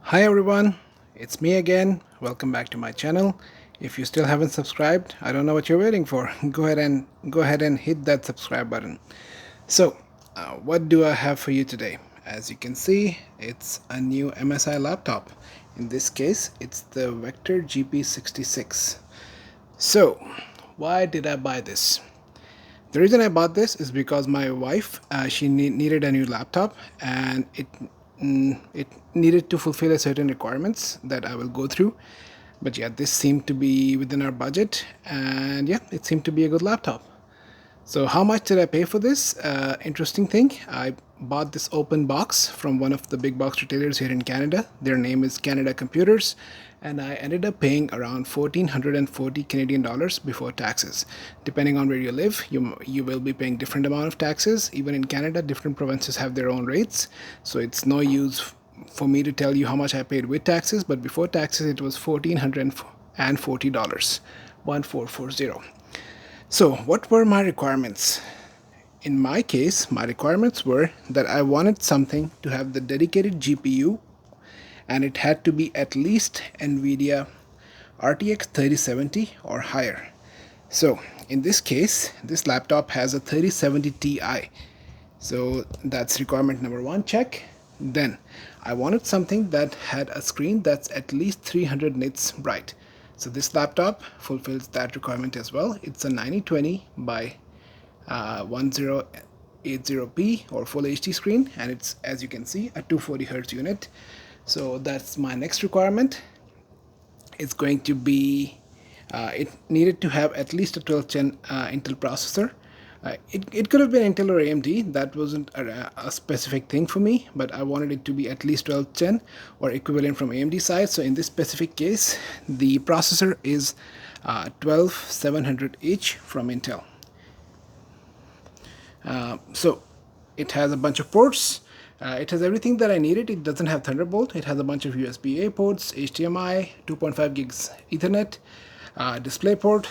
Hi everyone, it's me again. Welcome back to my channel. If you still haven't subscribed, I don't know what you're waiting for. Go ahead and hit that subscribe button. So, what do I have for you today? As you can see, it's a new MSI laptop. In this case, it's the Vector GP66. So, why did I buy this? The reason I bought this is because my wife, she needed a new laptop, and it needed to fulfill a certain requirements that I will go through. But yeah, this seemed to be within our budget, and yeah, it seemed to be a good laptop. So how much did I pay for this? Interesting thing, I bought this open box from one of the big box retailers here in Canada. Their name is Canada Computers, and I ended up paying around 1,440 Canadian dollars before taxes. Depending on where you live, you will be paying different amount of taxes. Even in Canada, different provinces have their own rates, so it's no use for me to tell you how much I paid with taxes, but before taxes it was $1,440, 1440. So, what were my requirements? In my case, my requirements were that I wanted something to have the dedicated GPU, and it had to be at least NVIDIA RTX 3070 or higher. So, in this case, this laptop has a 3070 Ti. So, that's requirement number one, check. Then, I wanted something that had a screen that's at least 300 nits bright. So this laptop fulfills that requirement as well. It's a 9020 by 1080p or full HD screen, and it's, as you can see, a 240 Hz unit. So that's my next requirement. It's going to be, it needed to have at least a 12th gen Intel processor. It could have been Intel or AMD, that wasn't a specific thing for me, but I wanted it to be at least 12th gen or equivalent from AMD side. So in this specific case, the processor is 12700H from Intel. So it has a bunch of ports. It has everything that I needed. It doesn't have Thunderbolt. It has a bunch of USB-A ports, HDMI, 2.5 gigs Ethernet, DisplayPort.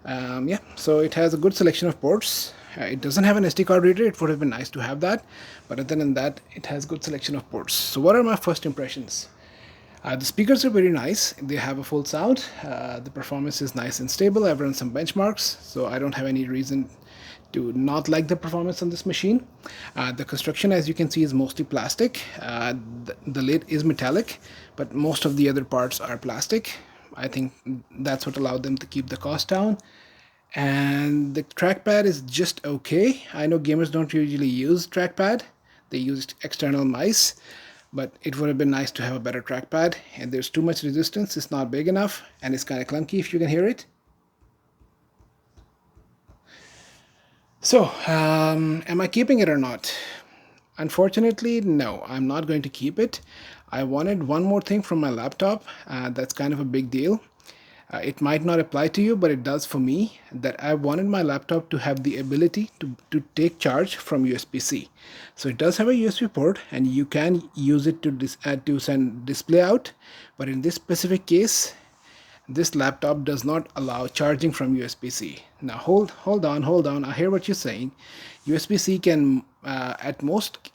Yeah, so it has a good selection of ports. It doesn't have an SD card reader. It would have been nice to have that, but other than that, it has good selection of ports. So what are my first impressions? The speakers are very nice. They have a full sound. The performance is nice and stable. I've run some benchmarks, so I don't have any reason to not like the performance on this machine. The construction, as you can see, is mostly plastic. The lid is metallic, but most of the other parts are plastic. I think that's what allowed them to keep the cost down. And the trackpad is just okay. I know gamers don't usually use trackpad. They use external mice, but it would have been nice to have a better trackpad. And there's too much resistance. It's not big enough, and it's kind of clunky if you can hear it. So, am I keeping it or not? Unfortunately, no, I'm not going to keep it. I wanted one more thing from my laptop. That's kind of a big deal. It might not apply to you, but it does for me, that I wanted my laptop to have the ability to take charge from USB-C. So it does have a USB port, and you can use it to send display out, but in this specific case, this laptop does not allow charging from USB-C. Now hold on, I hear what you're saying. USB-C can at most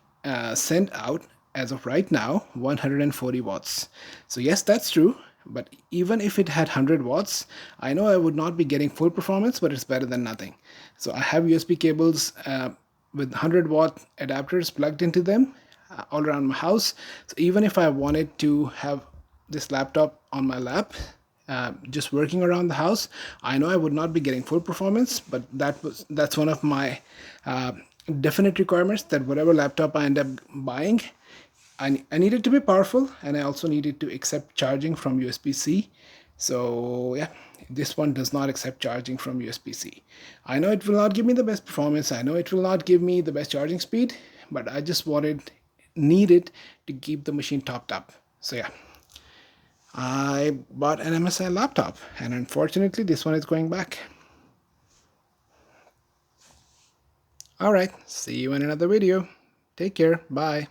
send out, as of right now, 140 watts. So yes, that's true, but even if it had 100 watts, I know I would not be getting full performance, but it's better than nothing. So I have USB cables with 100-watt adapters plugged into them all around my house. So even if I wanted to have this laptop on my lap, just working around the house, I know I would not be getting full performance, but that's one of my definite requirements, that whatever laptop I end up buying, I need it to be powerful, and I also need it to accept charging from USB-C. So yeah, this one does not accept charging from USB-C. I know it will not give me the best performance, I know it will not give me the best charging speed, but I just needed to keep the machine topped up. So yeah, I bought an MSI laptop, and unfortunately this one is going back. Alright, see you in another video. Take care, bye.